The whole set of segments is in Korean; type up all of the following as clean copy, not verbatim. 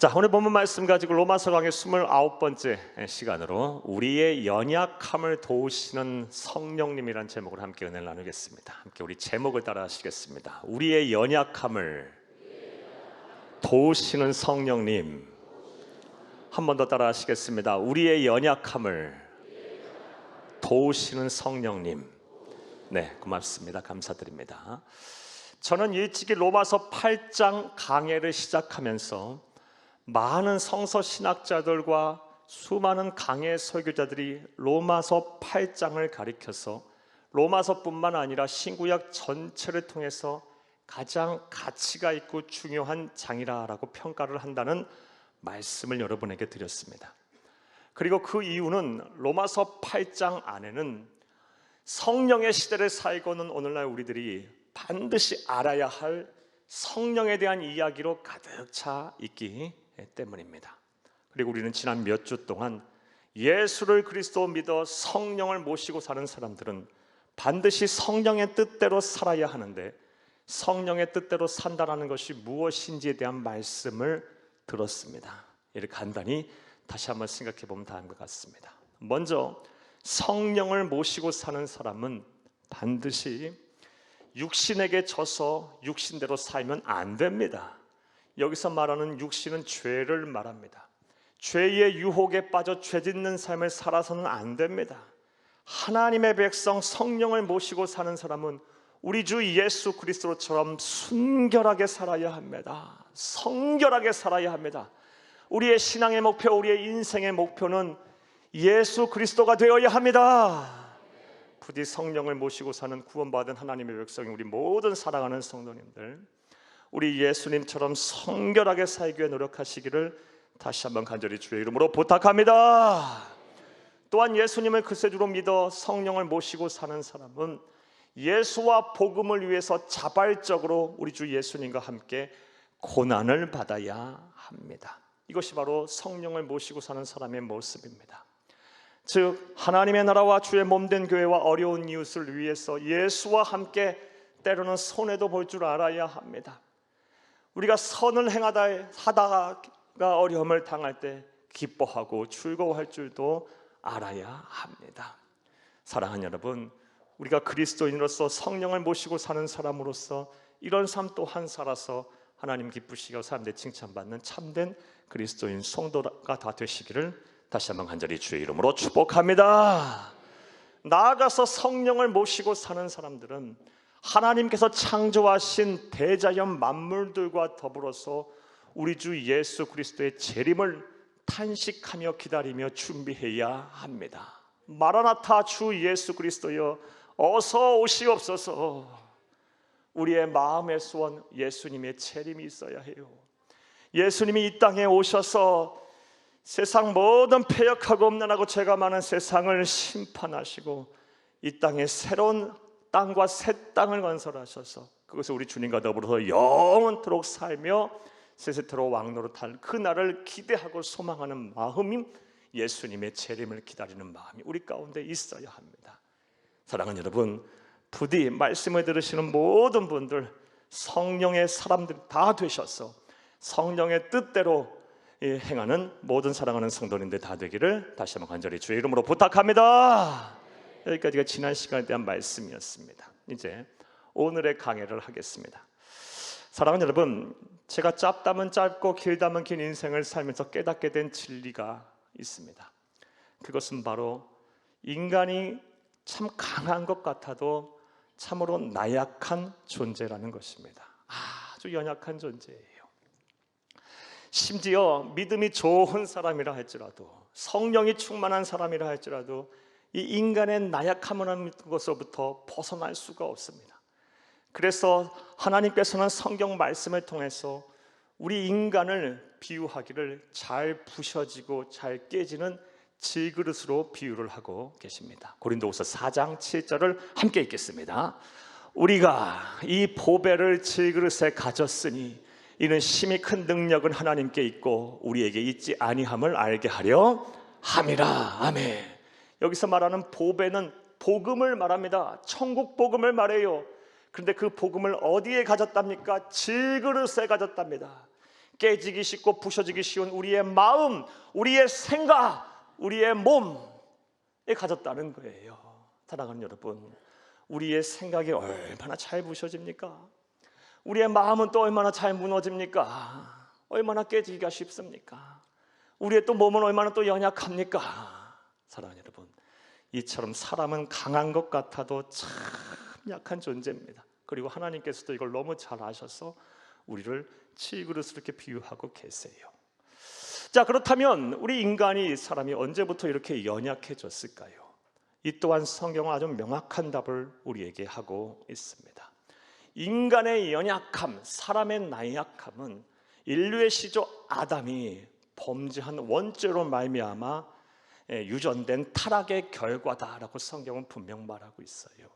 자, 오늘 본문 말씀 가지고 로마서 강의 29번째 시간으로 우리의 연약함을 도우시는 성령님이란 제목으로 함께 은혜를 나누겠습니다. 함께 우리 제목을 따라 하시겠습니다. 우리의 연약함을 도우시는 성령님. 한 번 더 따라 하시겠습니다. 우리의 연약함을 도우시는 성령님. 네, 고맙습니다. 감사드립니다. 저는 일찍이 로마서 8장 강해를 시작하면서 많은 성서 신학자들과 수많은 강해 설교자들이 로마서 8장을 가리켜서 로마서뿐만 아니라 신구약 전체를 통해서 가장 가치가 있고 중요한 장이라고 평가를 한다는 말씀을 여러분에게 드렸습니다. 그리고 그 이유는 로마서 8장 안에는 성령의 시대를 살고 있는 오늘날 우리들이 반드시 알아야 할 성령에 대한 이야기로 가득 차 있기 때문입니다. 그리고 우리는 지난 몇 주 동안 예수를 그리스도 믿어 성령을 모시고 사는 사람들은 반드시 성령의 뜻대로 살아야 하는데 성령의 뜻대로 산다는 것이 무엇인지에 대한 말씀을 들었습니다. 이를 간단히 다시 한번 생각해 보면 다인 것 같습니다. 먼저 성령을 모시고 사는 사람은 반드시 육신에게 져서 육신대로 살면 안 됩니다. 여기서 말하는 육신은 죄를 말합니다. 죄의 유혹에 빠져 죄짓는 삶을 살아서는 안 됩니다. 하나님의 백성 성령을 모시고 사는 사람은 우리 주 예수 그리스도처럼 순결하게 살아야 합니다. 성결하게 살아야 합니다. 우리의 신앙의 목표, 우리의 인생의 목표는 예수 그리스도가 되어야 합니다. 부디 성령을 모시고 사는 구원받은 하나님의 백성이 우리 모든 사랑하는 성도님들, 우리 예수님처럼 성결하게 살기 위해 노력하시기를 다시 한번 간절히 주의 이름으로 부탁합니다. 또한 예수님을 그세주로 믿어 성령을 모시고 사는 사람은 예수와 복음을 위해서 자발적으로 우리 주 예수님과 함께 고난을 받아야 합니다. 이것이 바로 성령을 모시고 사는 사람의 모습입니다. 즉 하나님의 나라와 주의 몸된 교회와 어려운 이웃을 위해서 예수와 함께 때로는 손해도 볼 줄 알아야 합니다. 우리가 선을 하다가 어려움을 당할 때 기뻐하고 즐거워할 줄도 알아야 합니다. 사랑하는 여러분, 우리가 그리스도인으로서 성령을 모시고 사는 사람으로서 이런 삶 또한 살아서 하나님 기쁘시고 사람들의 칭찬받는 참된 그리스도인 성도가 다 되시기를 다시 한번 간절히 주의 이름으로 축복합니다. 나아가서 성령을 모시고 사는 사람들은 하나님께서 창조하신 대자연 만물들과 더불어서 우리 주 예수 그리스도의 재림을 탄식하며 기다리며 준비해야 합니다. 마라나타 주 예수 그리스도여 어서 오시옵소서. 우리의 마음의 소원 예수님의 재림이 있어야 해요. 예수님이 이 땅에 오셔서 세상 모든 패역하고 음란하고 죄가 많은 세상을 심판하시고 이 땅에 새로운 땅과 새 땅을 건설하셔서 그것을 우리 주님과 더불어서 영원토록 살며 세세토록 왕노릇 할 그날을 기대하고 소망하는 마음이 예수님의 재림을 기다리는 마음이 우리 가운데 있어야 합니다. 사랑하는 여러분, 부디 말씀을 들으시는 모든 분들 성령의 사람들이 다 되셔서 성령의 뜻대로 행하는 모든 사랑하는 성도님들 다 되기를 다시 한번 간절히 주의 이름으로 부탁합니다. 여기까지가 지난 시간에 대한 말씀이었습니다. 이제 오늘의 강해를 하겠습니다. 사랑하는 여러분, 제가 짧다면 짧고 길다면 긴 인생을 살면서 깨닫게 된 진리가 있습니다. 그것은 바로 인간이 참 강한 것 같아도 참으로 나약한 존재라는 것입니다. 아주 연약한 존재예요. 심지어 믿음이 좋은 사람이라 할지라도 성령이 충만한 사람이라 할지라도 이 인간의 나약함을 하는 것으로부터 벗어날 수가 없습니다. 그래서 하나님께서는 성경 말씀을 통해서 우리 인간을 비유하기를 잘 부셔지고 잘 깨지는 질그릇으로 비유를 하고 계십니다. 고린도후서 4장 7절을 함께 읽겠습니다. 우리가 이 보배를 질그릇에 가졌으니 이는 심히 큰 능력은 하나님께 있고 우리에게 있지 아니함을 알게 하려 함이라. 아멘. 여기서 말하는 보배는 복음을 말합니다. 천국 복음을 말해요. 그런데 그 복음을 어디에 가졌답니까? 질그릇에 가졌답니다. 깨지기 쉽고 부셔지기 쉬운 우리의 마음, 우리의 생각, 우리의 몸에 가졌다는 거예요. 사랑하는 여러분, 우리의 생각이 얼마나 잘 부셔집니까? 우리의 마음은 또 얼마나 잘 무너집니까? 얼마나 깨지기가 쉽습니까? 우리의 또 몸은 얼마나 또 연약합니까? 사랑하는 여러분, 이처럼 사람은 강한 것 같아도 참 약한 존재입니다. 그리고 하나님께서도 이걸 너무 잘 아셔서 우리를 칠그릇으로 이렇게 비유하고 계세요. 자, 그렇다면 우리 인간이, 사람이 언제부터 이렇게 연약해졌을까요? 이 또한 성경은 아주 명확한 답을 우리에게 하고 있습니다. 인간의 연약함, 사람의 나약함은 인류의 시조 아담이 범죄한 원죄로 말미암아 유전된 타락의 결과다라고 성경은 분명 말하고 있어요.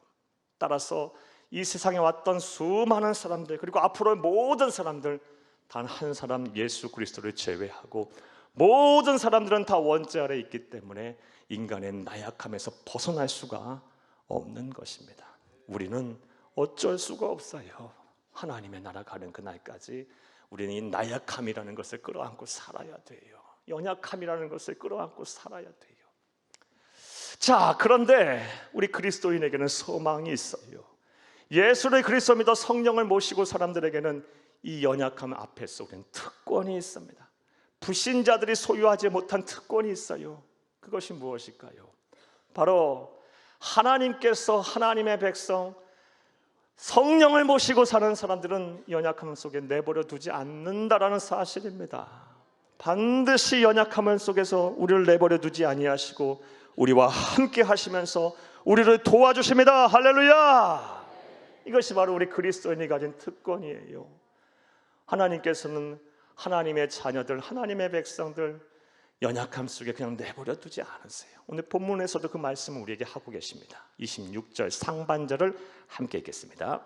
따라서 이 세상에 왔던 수많은 사람들, 그리고 앞으로의 모든 사람들, 단 한 사람 예수 그리스도를 제외하고 모든 사람들은 다 원죄 아래 있기 때문에 인간의 나약함에서 벗어날 수가 없는 것입니다. 우리는 어쩔 수가 없어요. 하나님의 나라 가는 그날까지 우리는 이 나약함이라는 것을 끌어안고 살아야 돼요. 연약함이라는 것을 끌어안고 살아야 돼요. 자, 그런데 우리 그리스도인에게는 소망이 있어요. 예수를 그리스도 믿어 성령을 모시고 사람들에게는 이 연약함 앞에서 우리는 특권이 있습니다. 불신자들이 소유하지 못한 특권이 있어요. 그것이 무엇일까요? 바로 하나님께서 하나님의 백성 성령을 모시고 사는 사람들은 연약함 속에 내버려 두지 않는다라는 사실입니다. 반드시 연약함 속에서 우리를 내버려 두지 아니하시고 우리와 함께 하시면서 우리를 도와주십니다. 할렐루야! 이것이 바로 우리 그리스도인이 가진 특권이에요. 하나님께서는 하나님의 자녀들, 하나님의 백성들 연약함 속에 그냥 내버려 두지 않으세요. 오늘 본문에서도 그 말씀을 우리에게 하고 계십니다. 26절 상반절을 함께 읽겠습니다.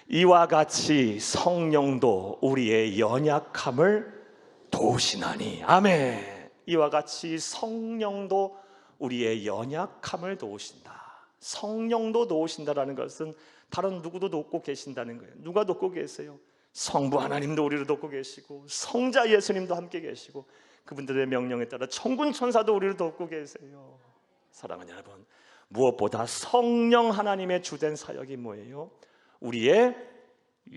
이와 같이 성령도 우리의 연약함을 도우시나니. 아멘. 이와 같이 성령도 우리의 연약함을 도우신다. 성령도 도우신다라는 것은 다른 누구도 돕고 계신다는 거예요. 누가 돕고 계세요? 성부 하나님도 우리를 돕고 계시고 성자 예수님도 함께 계시고 그분들의 명령에 따라 천군 천사도 우리를 돕고 계세요. 사랑하는 여러분, 무엇보다 성령 하나님의 주된 사역이 뭐예요? 우리의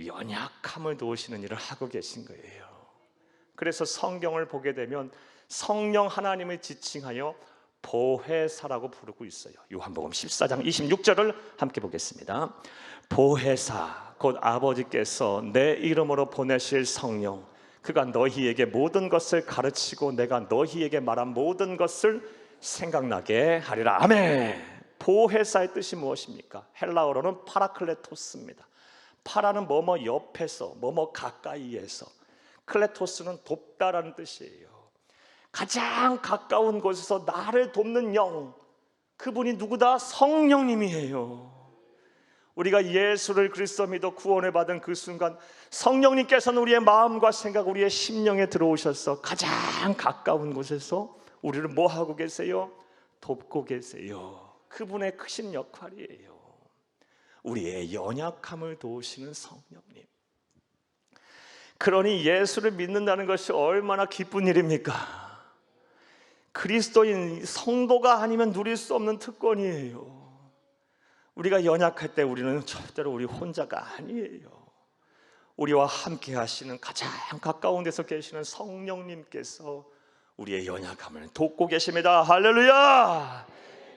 연약함을 도우시는 일을 하고 계신 거예요. 그래서 성경을 보게 되면 성령 하나님을 지칭하여 보혜사라고 부르고 있어요. 요한복음 14장 26절을 함께 보겠습니다. 보혜사 곧 아버지께서 내 이름으로 보내실 성령, 그가 너희에게 모든 것을 가르치고 내가 너희에게 말한 모든 것을 생각나게 하리라. 아멘. 보혜사의 뜻이 무엇입니까? 헬라어로는 파라클레토스입니다. 파라는 뭐뭐 옆에서, 뭐뭐 가까이에서, 클레토스는 돕다라는 뜻이에요. 가장 가까운 곳에서 나를 돕는 영, 그분이 누구다? 성령님이에요. 우리가 예수를 그리스도 믿어 구원을 받은 그 순간 성령님께서는 우리의 마음과 생각, 우리의 심령에 들어오셔서 가장 가까운 곳에서 우리를 뭐 하고 계세요? 돕고 계세요. 그분의 크신 역할이에요. 우리의 연약함을 도우시는 성령님. 그러니 예수를 믿는다는 것이 얼마나 기쁜 일입니까? 그리스도인 성도가 아니면 누릴 수 없는 특권이에요. 우리가 연약할 때 우리는 절대로 우리 혼자가 아니에요. 우리와 함께 하시는 가장 가까운 데서 계시는 성령님께서 우리의 연약함을 돕고 계십니다. 할렐루야!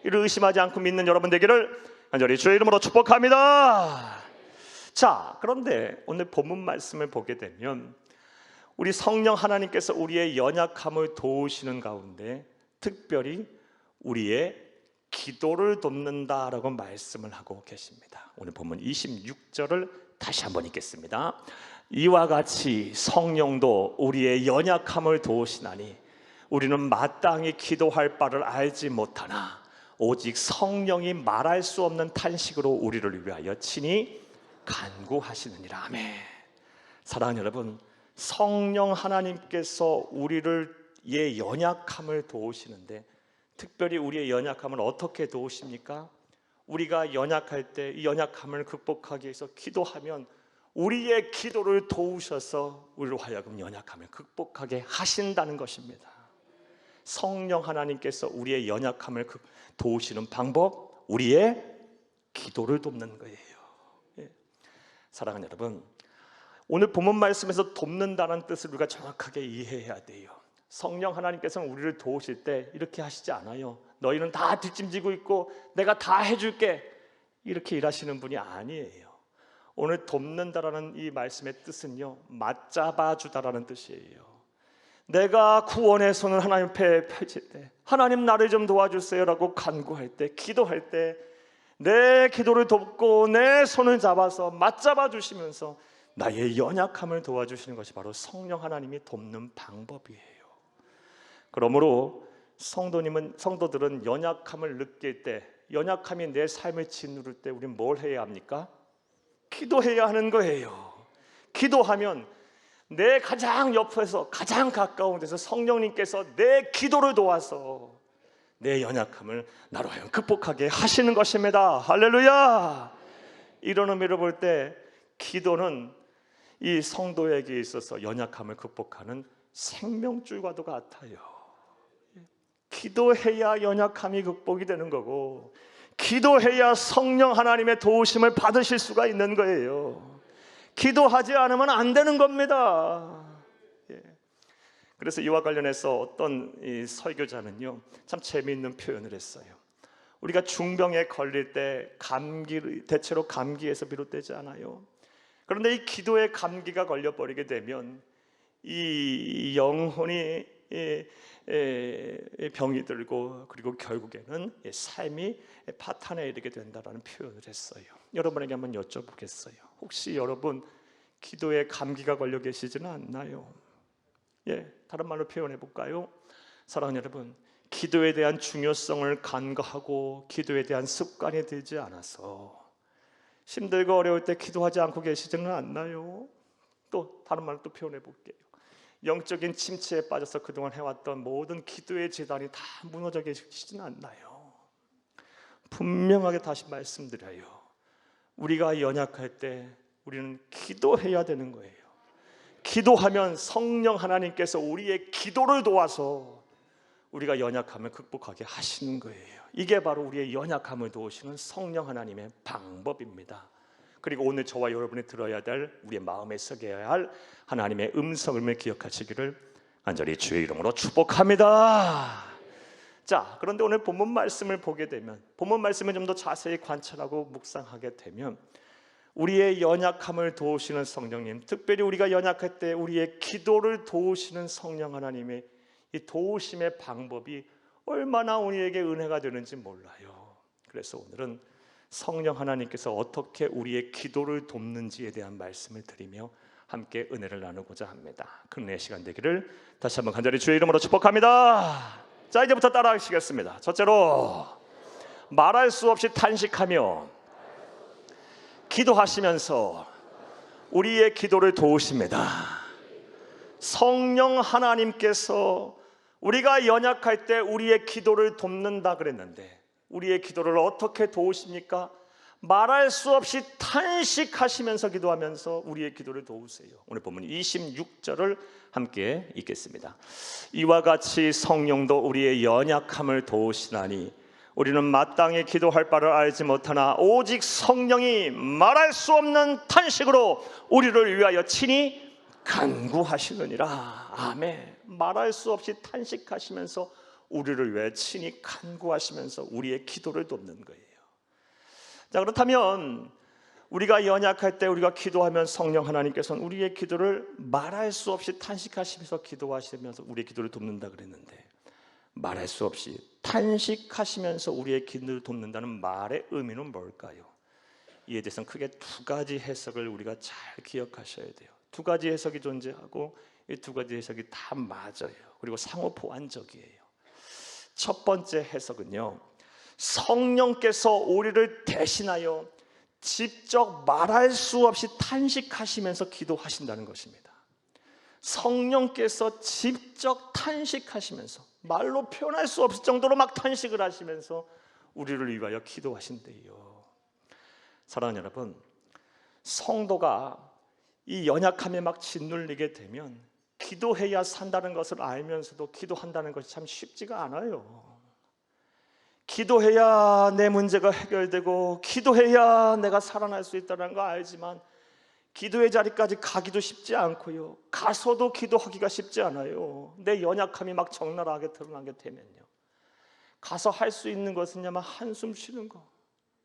이를 의심하지 않고 믿는 여러분 되기를 간절히 주의 이름으로 축복합니다. 자, 그런데 오늘 본문 말씀을 보게 되면 우리 성령 하나님께서 우리의 연약함을 도우시는 가운데 특별히 우리의 기도를 돕는다라고 말씀을 하고 계십니다. 오늘 본문 26절을 다시 한번 읽겠습니다. 이와 같이 성령도 우리의 연약함을 도우시나니 우리는 마땅히 기도할 바를 알지 못하나 오직 성령이 말할 수 없는 탄식으로 우리를 위하여 친히 간구하시느니라. 아멘. 사랑하는 여러분, 성령 하나님께서 우리의 연약함을 도우시는데 특별히 우리의 연약함을 어떻게 도우십니까? 우리가 연약할 때 이 연약함을 극복하기 위해서 기도하면 우리의 기도를 도우셔서 우리로 하여금 연약함을 극복하게 하신다는 것입니다. 성령 하나님께서 우리의 연약함을 도우시는 방법, 우리의 기도를 돕는 거예요. 예. 사랑하는 여러분, 오늘 본문 말씀에서 돕는다는 뜻을 우리가 정확하게 이해해야 돼요. 성령 하나님께서는 우리를 도우실 때 이렇게 하시지 않아요. 너희는 다 뒷짐지고 있고 내가 다 해줄게, 이렇게 일하시는 분이 아니에요. 오늘 돕는다라는 이 말씀의 뜻은요, 맞잡아 주다라는 뜻이에요. 내가 구원의 손을 하나님 앞에 펼칠 때, 하나님 나를 좀 도와주세요라고 간구할 때, 기도할 때 내 기도를 돕고 내 손을 잡아서 맞잡아 주시면서 나의 연약함을 도와주시는 것이 바로 성령 하나님이 돕는 방법이에요. 그러므로 성도들은 연약함을 느낄 때, 연약함이 내 삶을 짓누를 때 우리는 뭘 해야 합니까? 기도해야 하는 거예요. 기도하면 내 가장 옆에서 가장 가까운 데서 성령님께서 내 기도를 도와서 내 연약함을 나로 하여금 극복하게 하시는 것입니다. 할렐루야. 이런 의미로 볼 때 기도는 이 성도에게 있어서 연약함을 극복하는 생명줄과도 같아요. 기도해야 연약함이 극복이 되는 거고, 기도해야 성령 하나님의 도우심을 받으실 수가 있는 거예요. 기도하지 않으면 안 되는 겁니다. 그래서 이와 관련해서 어떤 이 설교자는요, 참 재미있는 표현을 했어요. 우리가 중병에 걸릴 때 대체로 감기에서 비롯되지 않아요. 그런데 이 기도에 감기가 걸려버리게 되면 이 영혼이 병이 들고, 그리고 결국에는 삶이 파탄에 이르게 된다라는 표현을 했어요. 여러분에게 한번 여쭤보겠어요. 혹시 여러분 기도에 감기가 걸려 계시지는 않나요? 다른 말로 표현해 볼까요? 사랑하는 여러분, 기도에 대한 중요성을 간과하고 기도에 대한 습관이 들지 않아서 힘들고 어려울 때 기도하지 않고 계시지는 않나요? 또 다른 말로 또 표현해 볼게요. 영적인 침체에 빠져서 그동안 해왔던 모든 기도의 재단이 다 무너져 계시지는 않나요? 분명하게 다시 말씀드려요. 우리가 연약할 때 우리는 기도해야 되는 거예요. 기도하면 성령 하나님께서 우리의 기도를 도와서 우리가 연약함을 극복하게 하시는 거예요. 이게 바로 우리의 연약함을 도우시는 성령 하나님의 방법입니다. 그리고 오늘 저와 여러분이 들어야 될, 우리의 마음에 새겨야 할 하나님의 음성을 기억하시기를 간절히 주의 이름으로 축복합니다. 자, 그런데 오늘 본문 말씀을 보게 되면, 본문 말씀을 좀 더 자세히 관찰하고 묵상하게 되면 우리의 연약함을 도우시는 성령님, 특별히 우리가 연약할 때 우리의 기도를 도우시는 성령 하나님의 이 도우심의 방법이 얼마나 우리에게 은혜가 되는지 몰라요. 그래서 오늘은 성령 하나님께서 어떻게 우리의 기도를 돕는지에 대한 말씀을 드리며 함께 은혜를 나누고자 합니다. 큰 은혜의 시간 되기를 다시 한번 간절히 주의 이름으로 축복합니다. 자, 이제부터 따라하시겠습니다. 첫째로, 말할 수 없이 탄식하며 기도하시면서 우리의 기도를 도우십니다. 성령 하나님께서 우리가 연약할 때 우리의 기도를 돕는다 그랬는데, 우리의 기도를 어떻게 도우십니까? 말할 수 없이 탄식하시면서 기도하면서 우리의 기도를 도우세요. 오늘 본문 26절을 함께 읽겠습니다. 이와 같이 성령도 우리의 연약함을 도우시나니 우리는 마땅히 기도할 바를 알지 못하나 오직 성령이 말할 수 없는 탄식으로 우리를 위하여 친히 간구하시느니라. 아멘. 말할 수 없이 탄식하시면서 우리를 위해 친히 간구하시면서 우리의 기도를 돕는 거예요. 자, 그렇다면 우리가 연약할 때 우리가 기도하면 성령 하나님께서는 우리의 기도를 말할 수 없이 탄식하시면서 기도하시면서 우리의 기도를 돕는다 그랬는데, 말할 수 없이 탄식하시면서 우리의 기도를 돕는다는 말의 의미는 뭘까요? 이에 대해서는 크게 두 가지 해석을 우리가 잘 기억하셔야 돼요. 두 가지 해석이 존재하고 이 두 가지 해석이 다 맞아요. 그리고 상호 보완적이에요. 첫 번째 해석은요, 성령께서 우리를 대신하여 직접 말할 수 없이 탄식하시면서 기도하신다는 것입니다. 성령께서 직접 탄식하시면서, 말로 표현할 수 없을 정도로 막 탄식을 하시면서 우리를 위하여 기도하신대요. 사랑하는 여러분, 성도가 이 연약함에 막 짓눌리게 되면 기도해야 산다는 것을 알면서도 기도한다는 것이 참 쉽지가 않아요. 기도해야 내 문제가 해결되고 기도해야 내가 살아날 수 있다는 거 알지만 기도의 자리까지 가기도 쉽지 않고요, 가서도 기도하기가 쉽지 않아요. 내 연약함이 막 적나라하게 드러나게 되면요, 가서 할 수 있는 것은요 막 한숨 쉬는 거,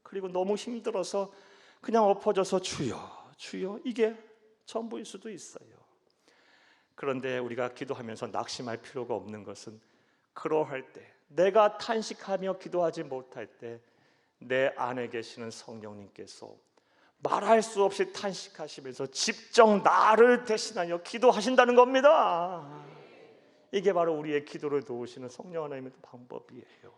그리고 너무 힘들어서 그냥 엎어져서 주여 주여, 이게 전부일 수도 있어요. 그런데 우리가 기도하면서 낙심할 필요가 없는 것은, 그러할 때, 내가 탄식하며 기도하지 못할 때 내 안에 계시는 성령님께서 말할 수 없이 탄식하시면서 직접 나를 대신하여 기도하신다는 겁니다. 이게 바로 우리의 기도를 도우시는 성령 하나님의 방법이에요.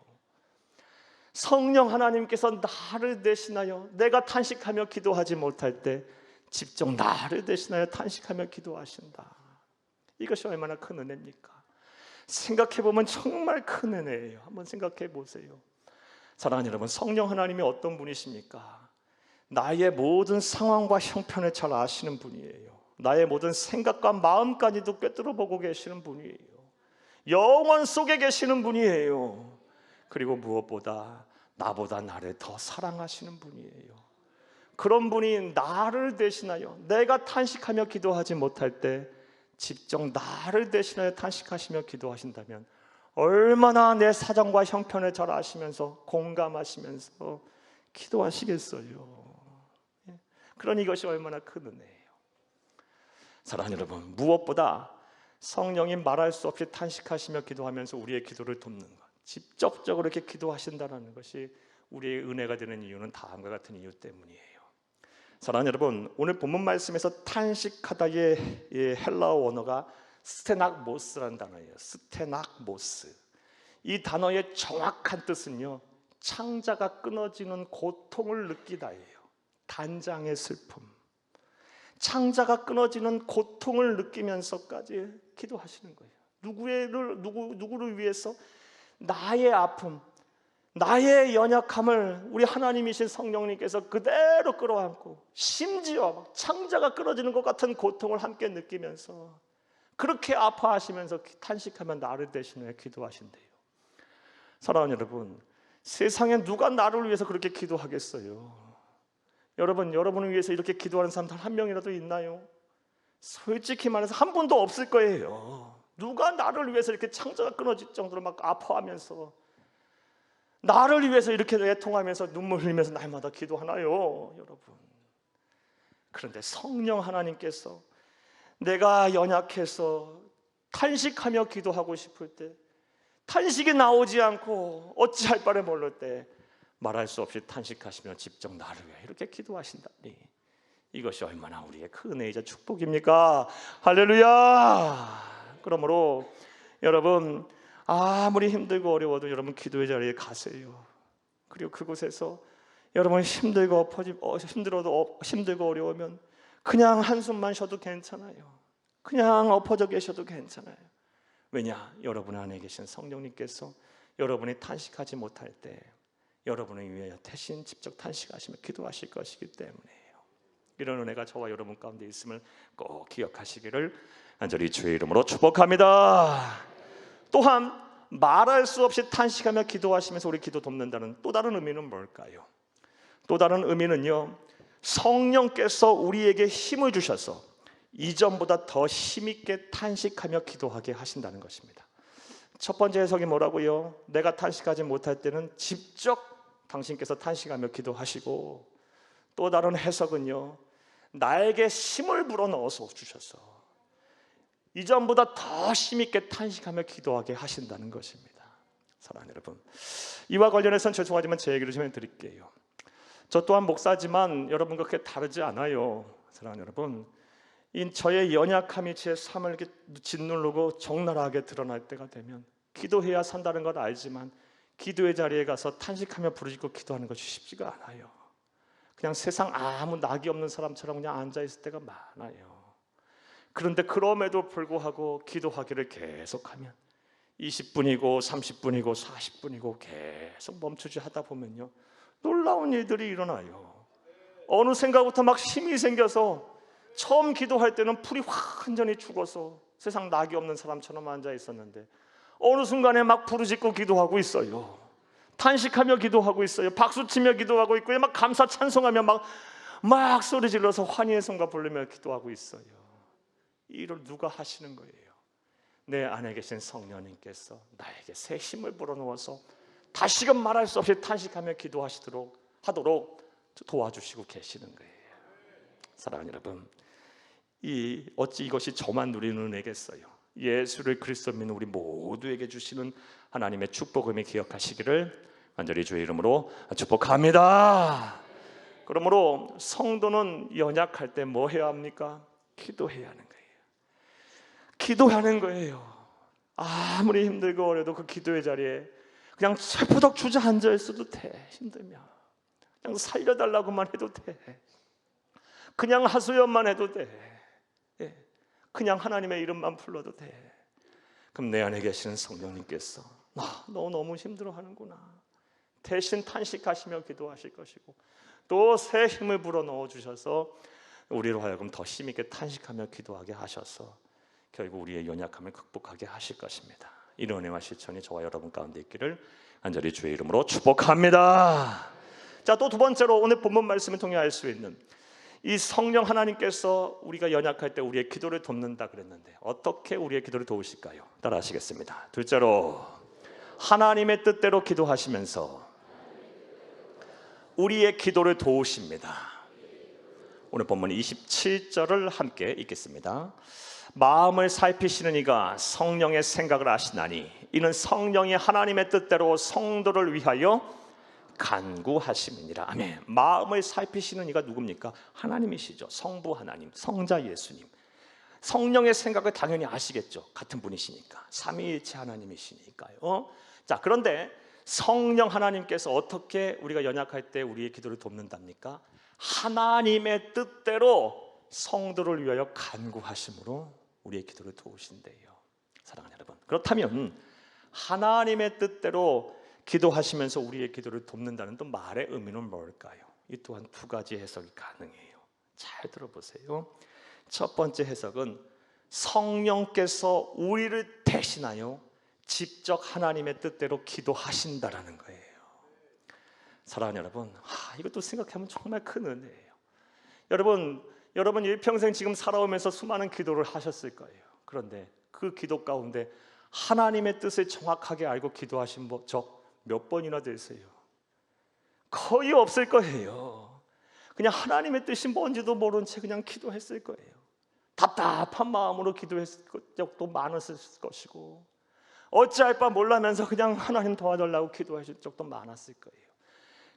성령 하나님께서 나를 대신하여, 내가 탄식하며 기도하지 못할 때 직접 나를 대신하여 탄식하며 기도하신다. 이것이 얼마나 큰 은혜입니까? 생각해보면 정말 큰 은혜예요. 한번 생각해 보세요. 사랑하는 여러분, 성령 하나님이 어떤 분이십니까? 나의 모든 상황과 형편을 잘 아시는 분이에요. 나의 모든 생각과 마음까지도 꿰뚫어 보고 계시는 분이에요. 영원 속에 계시는 분이에요. 그리고 무엇보다 나보다 나를 더 사랑하시는 분이에요. 그런 분이 나를 대신하여, 내가 탄식하며 기도하지 못할 때 직접 나를 대신하여 탄식하시며 기도하신다면 얼마나 내 사정과 형편을 잘 아시면서 공감하시면서 기도하시겠어요. 그러니 이것이 얼마나 큰 은혜예요. 사랑하는 여러분, 무엇보다 성령이 말할 수 없이 탄식하시며 기도하면서 우리의 기도를 돕는 것, 직접적으로 이렇게 기도하신다는 것이 우리의 은혜가 되는 이유는 다음과 같은 이유 때문이에요. 사랑하는 여러분, 오늘 본문 말씀에서 탄식하다의 헬라어 원어가 스테낙모스라는 단어예요. 스테낙모스. 이 단어의 정확한 뜻은요, 창자가 끊어지는 고통을 느끼다예요. 단장의 슬픔, 창자가 끊어지는 고통을 느끼면서까지 기도하시는 거예요. 누구를 위해서? 나의 아픔, 나의 연약함을 우리 하나님이신 성령님께서 그대로 끌어안고, 심지어 창자가 끊어지는 것 같은 고통을 함께 느끼면서 그렇게 아파하시면서 탄식하며 나를 대신해 기도하신대요. 사랑하는 여러분, 세상에 누가 나를 위해서 그렇게 기도하겠어요? 여러분을 위해서 이렇게 기도하는 사람 단 한 명이라도 있나요? 솔직히 말해서 한 분도 없을 거예요. 누가 나를 위해서 이렇게 창자가 끊어질 정도로 막 아파하면서 나를 위해서 이렇게 애통하면서 눈물 흘리면서 날마다 기도하나요, 여러분? 그런데 성령 하나님께서 내가 연약해서 탄식하며 기도하고 싶을 때, 탄식이 나오지 않고 어찌할 바를 모를 때 말할 수 없이 탄식하시며 직접 나를 위해 이렇게 기도하신다니, 이것이 얼마나 우리의 큰 은혜이자 축복입니까? 할렐루야. 그러므로 여러분, 아무리 힘들고 어려워도 여러분 기도의 자리에 가세요. 그리고 그곳에서 여러분 힘들고 어려우면 그냥 한숨만 쉬어도 괜찮아요. 그냥 엎어져 계셔도 괜찮아요. 왜냐? 여러분 안에 계신 성령님께서 여러분이 탄식하지 못할 때 여러분을 위하여 대신 직접 탄식하시며 기도하실 것이기 때문이에요. 이런 은혜가 저와 여러분 가운데 있음을 꼭 기억하시기를 간절히 주의 이름으로 축복합니다. 또한 말할 수 없이 탄식하며 기도하시면서 우리 기도 돕는다는 또 다른 의미는 뭘까요? 또 다른 의미는요, 성령께서 우리에게 힘을 주셔서 이전보다 더 힘있게 탄식하며 기도하게 하신다는 것입니다. 첫 번째 해석이 뭐라고요? 내가 탄식하지 못할 때는 직접 당신께서 탄식하며 기도하시고, 또 다른 해석은요, 나에게 힘을 불어넣어서 주셔서 이전보다 더 힘있게 탄식하며 기도하게 하신다는 것입니다. 사랑하는 여러분, 이와 관련해서는 죄송하지만 제 얘기를 좀 해드릴게요. 저 또한 목사지만 여러분과 그렇게 다르지 않아요. 사랑하는 여러분, 저의 연약함이 제 삶을 이렇게 짓누르고 적나라하게 드러날 때가 되면 기도해야 산다는 걸 알지만 기도의 자리에 가서 탄식하며 부르짖고 기도하는 것이 쉽지가 않아요. 그냥 세상 아무 낙이 없는 사람처럼 그냥 앉아있을 때가 많아요. 그런데 그럼에도 불구하고 기도하기를 계속하면 20분이고 30분이고 40분이고 계속 멈추지 하다 보면요, 놀라운 일들이 일어나요. 어느 생각부터 막 힘이 생겨서 처음 기도할 때는 풀이 완전히 죽어서 세상 낙이 없는 사람처럼 앉아 있었는데 어느 순간에 막 부르짖고 기도하고 있어요. 탄식하며 기도하고 있어요. 박수치며 기도하고 있고요. 막 감사 찬송하며 막 소리 질러서 환희의 성가 부르며 기도하고 있어요. 이를 누가 하시는 거예요? 내 안에 계신 성령님께서 나에게 새 힘을 불어넣어서 다시금 말할 수 없이 탄식하며 하도록 도와주시고 계시는 거예요. 사랑하는 여러분, 어찌 이것이 저만 누리는 은혜겠어요? 예수를 그리스도 믿는 우리 모두에게 주시는 하나님의 축복을 기억하시기를 간절히 주의 이름으로 축복합니다. 그러므로 성도는 연약할 때 뭐 해야 합니까? 기도해야 하는 거예요. 기도하는 거예요. 아무리 힘들고 어려도 그 기도의 자리에 그냥 쇠푸덕 주저앉아 있어도 돼. 힘들면 그냥 살려달라고만 해도 돼. 그냥 하소연만 해도 돼. 그냥 하나님의 이름만 불러도 돼. 그럼 내 안에 계시는 성령님께서 너 너무 힘들어하는구나. 대신 탄식하시며 기도하실 것이고 또 새 힘을 불어넣어 주셔서 우리로 하여금 더 힘있게 탄식하며 기도하게 하셔서 결국 우리의 연약함을 극복하게 하실 것입니다. 이런 은혜와 실천이 저와 여러분 가운데 있기를 간절히 주의 이름으로 축복합니다. 자, 또 두 번째로 오늘 본문 말씀을 통해 알 수 있는 이 성령 하나님께서 우리가 연약할 때 우리의 기도를 돕는다 그랬는데 어떻게 우리의 기도를 도우실까요? 따라 하시겠습니다. 둘째로 하나님의 뜻대로 기도하시면서 우리의 기도를 도우십니다. 오늘 본문 27절을 함께 읽겠습니다. 마음을 살피시는 이가 성령의 생각을 아시나니 이는 성령이 하나님의 뜻대로 성도를 위하여 간구하심이니라. 아멘. 마음을 살피시는 이가 누굽니까? 하나님이시죠. 성부 하나님, 성자 예수님. 성령의 생각을 당연히 아시겠죠. 같은 분이시니까. 삼위일체 하나님이시니까요. 자, 그런데 성령 하나님께서 어떻게 우리가 연약할 때 우리의 기도를 돕는답니까? 하나님의 뜻대로 성도를 위하여 간구하심으로 우리의 기도를 도우신대요. 사랑하는 여러분, 그렇다면 하나님의 뜻대로 기도하시면서 우리의 기도를 돕는다는 또 말의 의미는 뭘까요? 이 또한 두 가지 해석이 가능해요. 잘 들어보세요. 첫 번째 해석은 성령께서 우리를 대신하여 직접 하나님의 뜻대로 기도하신다라는 거예요. 사랑하는 여러분, 이것도 생각하면 정말 큰 은혜예요. 여러분 일평생 지금 살아오면서 수많은 기도를 하셨을 거예요. 그런데 그 기도 가운데 하나님의 뜻을 정확하게 알고 기도하신 적 몇 번이나 되세요? 거의 없을 거예요. 그냥 하나님의 뜻이 뭔지도 모른 채 그냥 기도했을 거예요. 답답한 마음으로 기도했을 적도 많았을 것이고 어찌할 바 몰라면서 그냥 하나님 도와달라고 기도하실 적도 많았을 거예요.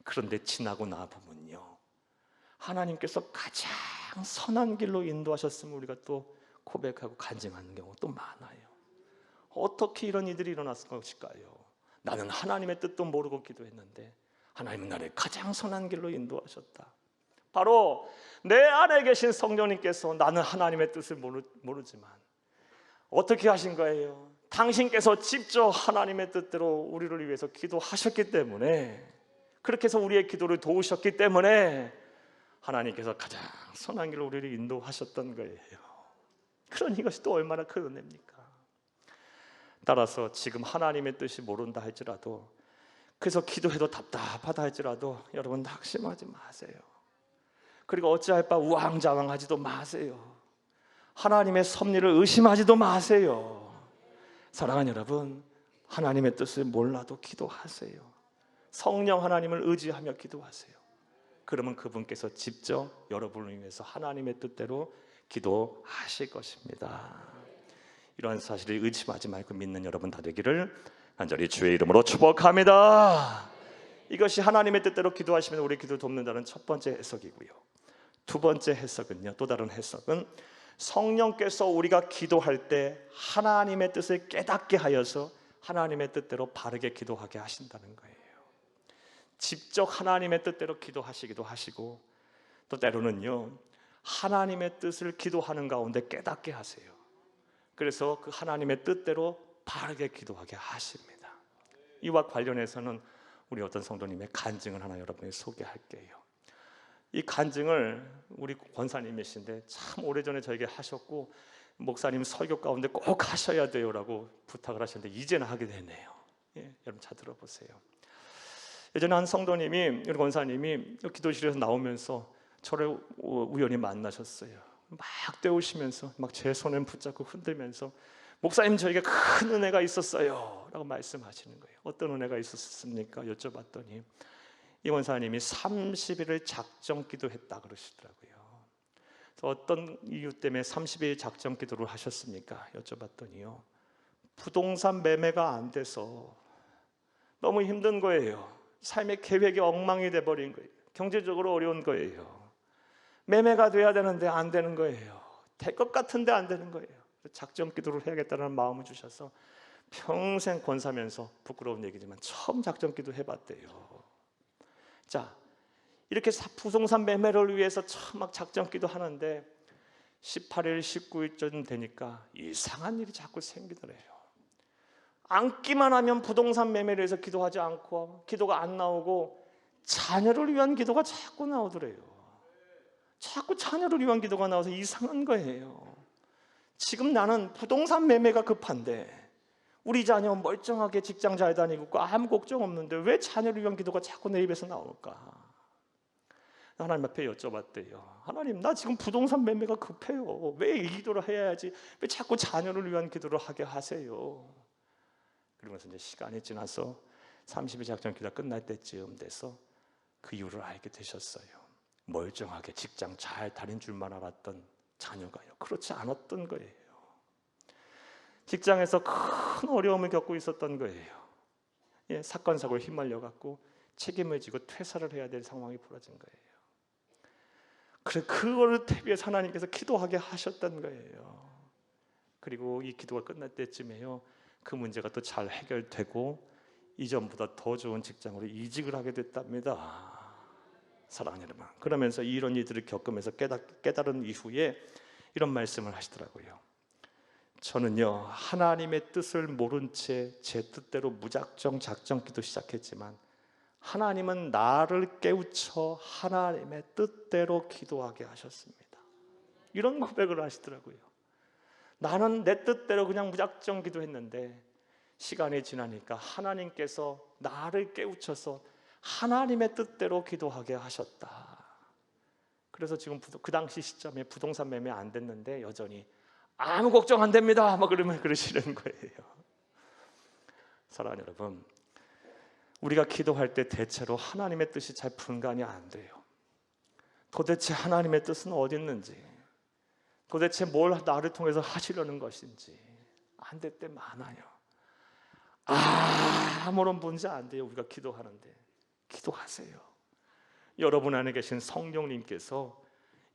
그런데 지나고 나 보면요, 하나님께서 가장 선한 길로 인도하셨음을 우리가 또 고백하고 간증하는 경우가 또 많아요. 어떻게 이런 일들이 일어났을 것일까요? 나는 하나님의 뜻도 모르고 기도했는데 하나님은 나를 가장 선한 길로 인도하셨다. 바로 내 안에 계신 성령님께서 나는 하나님의 뜻을 모르지만 어떻게 하신 거예요? 당신께서 직접 하나님의 뜻대로 우리를 위해서 기도하셨기 때문에, 그렇게 해서 우리의 기도를 도우셨기 때문에 하나님께서 가장 선한 길로 우리를 인도하셨던 거예요. 그러니 이것이 또 얼마나 큰 은혜입니까? 따라서 지금 하나님의 뜻이 모른다 할지라도, 그래서 기도해도 답답하다 할지라도 여러분 낙심하지 마세요. 그리고 어찌할 바 우왕좌왕하지도 마세요. 하나님의 섭리를 의심하지도 마세요. 사랑하는 여러분, 하나님의 뜻을 몰라도 기도하세요. 성령 하나님을 의지하며 기도하세요. 그러면 그분께서 직접 여러분을 위해서 하나님의 뜻대로 기도하실 것입니다. 이러한 사실을 의심하지 말고 믿는 여러분 다 되기를 간절히 주의 이름으로 축복합니다. 이것이 하나님의 뜻대로 기도하시면 우리 기도를 돕는다는 첫 번째 해석이고요. 두 번째 해석은요, 또 다른 해석은 성령께서 우리가 기도할 때 하나님의 뜻을 깨닫게 하여서 하나님의 뜻대로 바르게 기도하게 하신다는 거예요. 직접 하나님의 뜻대로 기도하시기도 하시고, 또 때로는요 하나님의 뜻을 기도하는 가운데 깨닫게 하세요. 그래서 그 하나님의 뜻대로 바르게 기도하게 하십니다. 이와 관련해서는 우리 어떤 성도님의 간증을 하나 여러분에게 소개할게요. 이 간증을 우리 권사님이신데 참 오래전에 저에게 하셨고, 목사님 설교 가운데 꼭 하셔야 돼요라고 부탁을 하셨는데 이제는 하게 되네요. 예, 여러분 잘 들어보세요. 예전에 한 성도님이, 우리 권사님이 기도실에서 나오면서 저를 우연히 만나셨어요. 막 때우시면서 막 제 손을 붙잡고 흔들면서, 목사님 저에게 큰 은혜가 있었어요 라고 말씀하시는 거예요. 어떤 은혜가 있었습니까? 여쭤봤더니 이 권사님이 30일을 작정 기도했다 그러시더라고요. 어떤 이유 때문에 30일 작정 기도를 하셨습니까? 여쭤봤더니요, 부동산 매매가 안 돼서 너무 힘든 거예요. 삶의 계획이 엉망이 돼버린 거예요. 경제적으로 어려운 거예요. 매매가 돼야 되는데 안 되는 거예요. 될 것 같은데 안 되는 거예요. 작정 기도를 해야겠다는 마음을 주셔서 평생 권사면서 부끄러운 얘기지만 처음 작정 기도 해봤대요. 자, 이렇게 부동산 매매를 위해서 처음 막 작정 기도 하는데 18일, 19일쯤 되니까 이상한 일이 자꾸 생기더래요. 앉기만 하면 부동산 매매를 위해서 기도하지 않고, 기도가 안 나오고 자녀를 위한 기도가 자꾸 나오더래요. 자꾸 자녀를 위한 기도가 나와서 이상한 거예요. 지금 나는 부동산 매매가 급한데 우리 자녀 멀쩡하게 직장 잘 다니고 있고 아무 걱정 없는데 왜 자녀를 위한 기도가 자꾸 내 입에서 나올까? 하나님 앞에 여쭤봤대요. 하나님, 나 지금 부동산 매매가 급해요. 왜 이 기도를 해야지? 왜 자꾸 자녀를 위한 기도를 하게 하세요? 그러면서 이제 시간이 지나서 30일 작전 기도가 끝날 때쯤 돼서 그 이유를 알게 되셨어요. 멀쩡하게 직장 잘 다닌 줄만 알았던 자녀가요, 그렇지 않았던 거예요. 직장에서 큰 어려움을 겪고 있었던 거예요. 예, 사건 사고에 휘말려 갖고 책임을 지고 퇴사를 해야 될 상황이 벌어진 거예요. 그래, 그거를 위해서 하나님께서 기도하게 하셨던 거예요. 그리고 이 기도가 끝날 때쯤에요, 그 문제가 또 잘 해결되고 이전보다 더 좋은 직장으로 이직을 하게 됐답니다. 사랑하는 여러분, 그러면서 이런 일들을 겪으면서 깨달은 이후에 이런 말씀을 하시더라고요. 저는요, 하나님의 뜻을 모른 채 제 뜻대로 무작정 작정 기도 시작했지만 하나님은 나를 깨우쳐 하나님의 뜻대로 기도하게 하셨습니다. 이런 고백을 하시더라고요. 나는 내 뜻대로 그냥 무작정 기도했는데 시간이 지나니까 하나님께서 나를 깨우쳐서 하나님의 뜻대로 기도하게 하셨다. 그래서 지금 그 당시 시점에 부동산 매매 안 됐는데 여전히 아무 걱정 안 됩니다 막 그러시는 거예요. 사랑하는 여러분, 우리가 기도할 때 대체로 하나님의 뜻이 잘 분간이 안 돼요. 도대체 하나님의 뜻은 어디 있는지, 도대체 뭘 나를 통해서 하시려는 것인지 안 될 때 많아요. 아무런 문제 안 돼요. 우리가 기도하는데 기도하세요. 여러분 안에 계신 성령님께서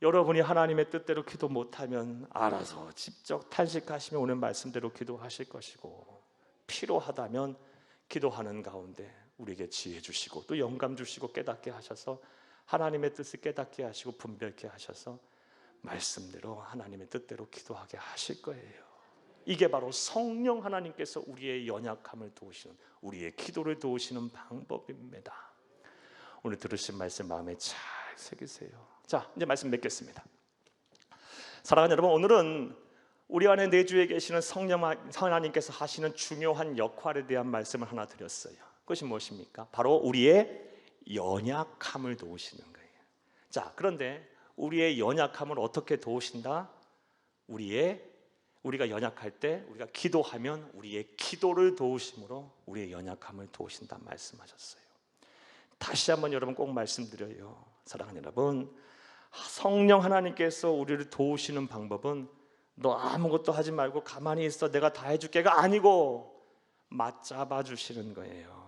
여러분이 하나님의 뜻대로 기도 못하면 알아서 직접 탄식하시며 오는 말씀대로 기도하실 것이고, 필요하다면 기도하는 가운데 우리에게 지혜 주시고 또 영감 주시고 깨닫게 하셔서 하나님의 뜻을 깨닫게 하시고 분별케 하셔서 말씀대로 하나님의 뜻대로 기도하게 하실 거예요. 이게 바로 성령 하나님께서 우리의 연약함을 도우시는, 우리의 기도를 도우시는 방법입니다. 오늘 들으신 말씀 마음에 잘 새기세요. 자, 이제 말씀 맺겠습니다. 사랑하는 여러분, 오늘은 우리 안에 내주에 계시는 성령 하나님께서 하시는 중요한 역할에 대한 말씀을 하나 드렸어요. 그것이 무엇입니까? 바로 우리의 연약함을 도우시는 거예요. 자, 그런데 우리의 연약함을 어떻게 도우신다? 우리가 연약할 때 우리가 기도하면 우리의 기도를 도우심으로 우리의 연약함을 도우신다 말씀하셨어요. 다시 한번 여러분 꼭 말씀드려요. 사랑하는 여러분, 성령 하나님께서 우리를 도우시는 방법은 너 아무것도 하지 말고 가만히 있어 내가 다 해줄게가 아니고 맞잡아 주시는 거예요.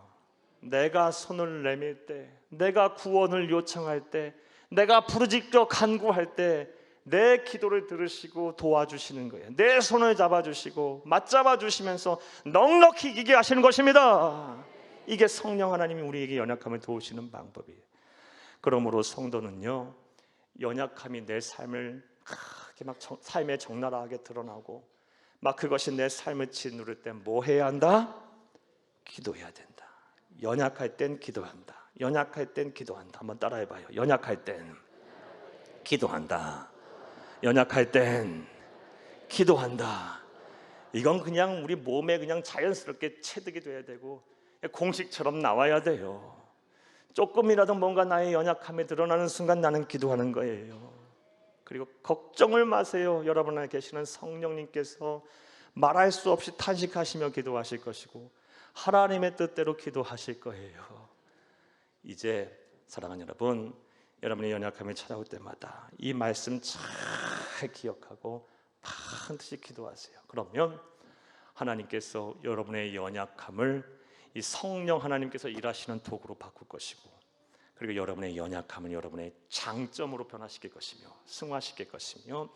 내가 손을 내밀 때, 내가 구원을 요청할 때, 내가 부르짖고 간구할 때 내 기도를 들으시고 도와주시는 거예요. 내 손을 잡아주시고 맞잡아 주시면서 넉넉히 이기게 하시는 것입니다. 이게 성령 하나님이 우리에게 연약함을 도우시는 방법이에요. 그러므로 성도는요, 연약함이 내 삶을 크게 막 삶에 적나라하게 드러나고 막 그것이 내 삶을 짓누를 때 뭐 해야 한다? 기도해야 된다. 연약할 땐 기도한다. 연약할 땐 기도한다. 한번 따라해봐요. 연약할 땐 기도한다. 연약할 땐 기도한다. 이건 그냥 우리 몸에 그냥 자연스럽게 체득이 돼야 되고 공식처럼 나와야 돼요. 조금이라도 뭔가 나의 연약함이 드러나는 순간 나는 기도하는 거예요. 그리고 걱정을 마세요. 여러분 안에 계시는 성령님께서 말할 수 없이 탄식하시며 기도하실 것이고 하나님의 뜻대로 기도하실 거예요. 이제 사랑하는 여러분, 여러분의 연약함이 찾아올 때마다 이 말씀 잘 기억하고 반드시 기도하세요. 그러면 하나님께서 여러분의 연약함을 이 성령 하나님께서 일하시는 도구로 바꿀 것이고, 그리고 여러분의 연약함을 여러분의 장점으로 변화시킬 것이며 승화시킬 것이며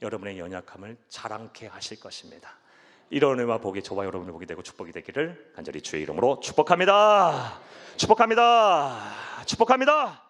여러분의 연약함을 자랑케 하실 것입니다. 이런 은혜와 복이 저와 여러분의 복이 되고 축복이 되기를 간절히 주의 이름으로 축복합니다. 축복합니다. 축복합니다.